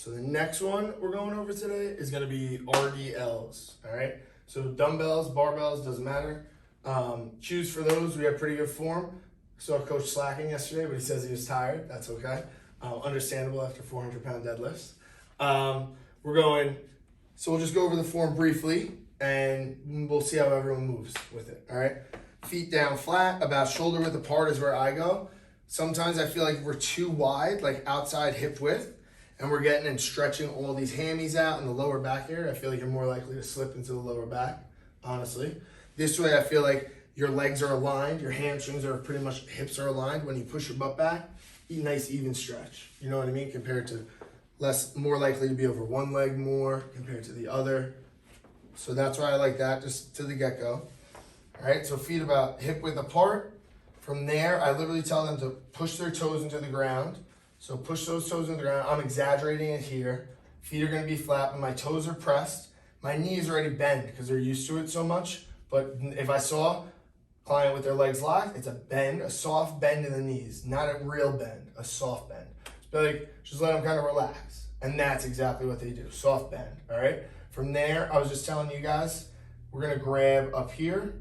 So the next one we're going over today is gonna be RDLs, all right? So dumbbells, barbells, doesn't matter. Choose for those, we have pretty good form. Saw Coach slacking yesterday, but he says he was tired, that's okay. Understandable after 400-pound deadlifts. So we'll just go over the form briefly and we'll see how everyone moves with it, all right? Feet down flat, about shoulder width apart is where I go. Sometimes I feel like we're too wide, like outside hip width, and we're getting and stretching all these hammies out in the lower back area. I feel like you're more likely to slip into the lower back, honestly. This way I feel like your legs are aligned, your hamstrings are pretty much, hips are aligned. When you push your butt back, nice even stretch. You know what I mean? Compared to more likely to be over one leg more compared to the other. So that's why I like that, just to the get-go. All right, so feet about hip width apart. From there, I literally tell them to push their toes into the ground. So push those toes into the ground. I'm exaggerating it here. Feet are gonna be flat, but my toes are pressed. My knees already bend because they're used to it so much. But if I saw a client with their legs locked, it's a bend, a soft bend in the knees, not a real bend, a soft bend. Just let them kind of relax. And that's exactly what they do, soft bend, all right? From there, I was just telling you guys, we're gonna grab up here.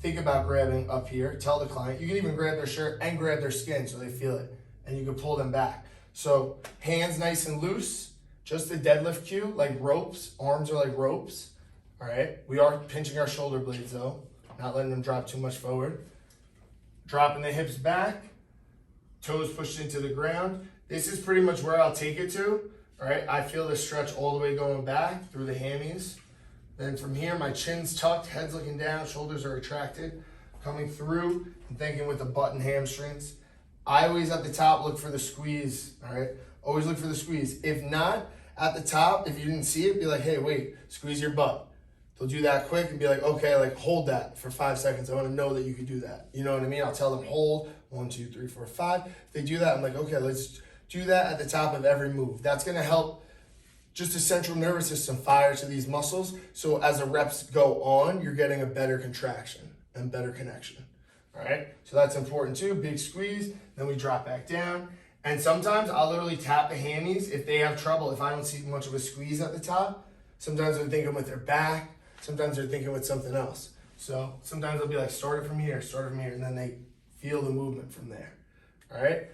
Think about grabbing up here. Tell the client, you can even grab their shirt and grab their skin so they feel it. And you can pull them back. So hands nice and loose, just the deadlift cue, like ropes. Arms are like ropes, all right? We are pinching our shoulder blades though, not letting them drop too much forward. Dropping the hips back, toes pushed into the ground. This is pretty much where I'll take it to, all right? I feel the stretch all the way going back through the hammies. Then from here, my chin's tucked, head's looking down, shoulders are retracted, coming through and thinking with the butt and hamstrings. I always at the top look for the squeeze, all right? Always look for the squeeze. If not, at the top, if you didn't see it, be like, hey, wait, squeeze your butt. They'll do that quick and be like, okay, like hold that for 5 seconds. I wanna know that you could do that. You know what I mean? I'll tell them hold, 1, 2, 3, 4, 5. If they do that, I'm like, okay, let's do that at the top of every move. That's gonna help just the central nervous system fire to these muscles. So as the reps go on, you're getting a better contraction and better connection. All right, so that's important too. Big squeeze, then we drop back down. And sometimes I'll literally tap the hammies if they have trouble. If I don't see much of a squeeze at the top, sometimes they're thinking with their back, sometimes they're thinking with something else. So sometimes they'll be like, start it from here, and then they feel the movement from there. All right,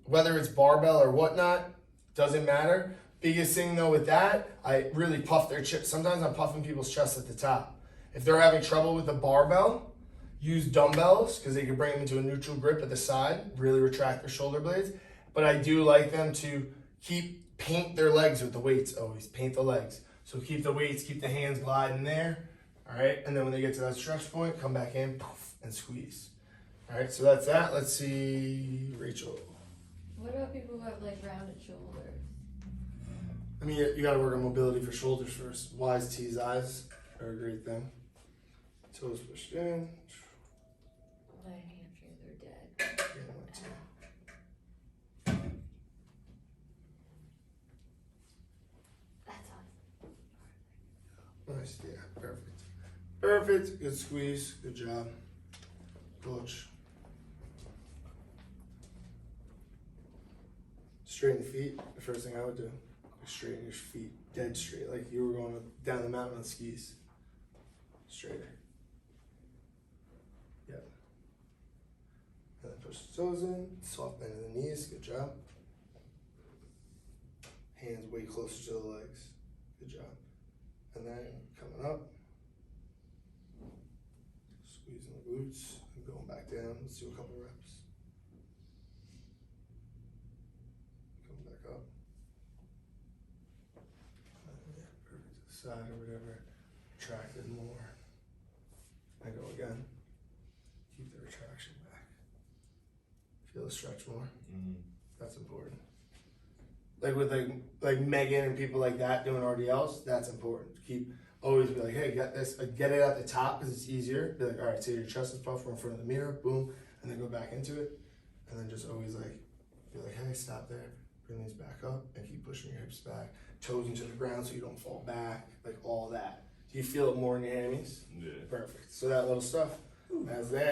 whether it's barbell or whatnot, doesn't matter. Biggest thing though with that, I really puff their chest. Sometimes I'm puffing people's chest at the top. If they're having trouble with the barbell, use dumbbells because they can bring them into a neutral grip at the side, really retract their shoulder blades. But I do like them to paint their legs with the weights always, paint the legs. So keep the weights, keep the hands gliding there, all right? And then when they get to that stretch point, come back in, poof, and squeeze. All right, so that's that. Let's see, Rachel. What about people who have like rounded shoulders? I mean, you gotta work on mobility for shoulders first. Wise T's eyes are a great thing. Toes pushed in. My hamstrings are dead. Yeah, mine too. That's awesome. Nice, yeah, perfect. Perfect, good squeeze, good job. Coach. Straighten the feet, the first thing I would do. Straighten your feet, dead straight, like you were going down the mountain on skis. Straighter. Yep. And then push the toes in, soft bend in the knees, good job. Hands way closer to the legs, good job. And then coming up, squeezing the glutes and going back down. Let's do a couple reps. Coming back up. Yeah, perfect. To the side or whatever. Retract it more. And go again. Keep the retraction back. Feel the stretch more. That's important. Like with like Megan and people like that doing RDLs, that's important. Always be like, hey, get this, get it at the top because it's easier. Be like, all right, so your chest is puffed, we're in front of the mirror, boom, and then go back into it. And then just always like, be like, hey, stop there, bring these back up and keep pushing your hips back, toes into the ground so you don't fall back, like all that. Do you feel it more in your hammies? Yeah. Perfect. So that little stuff, that's that.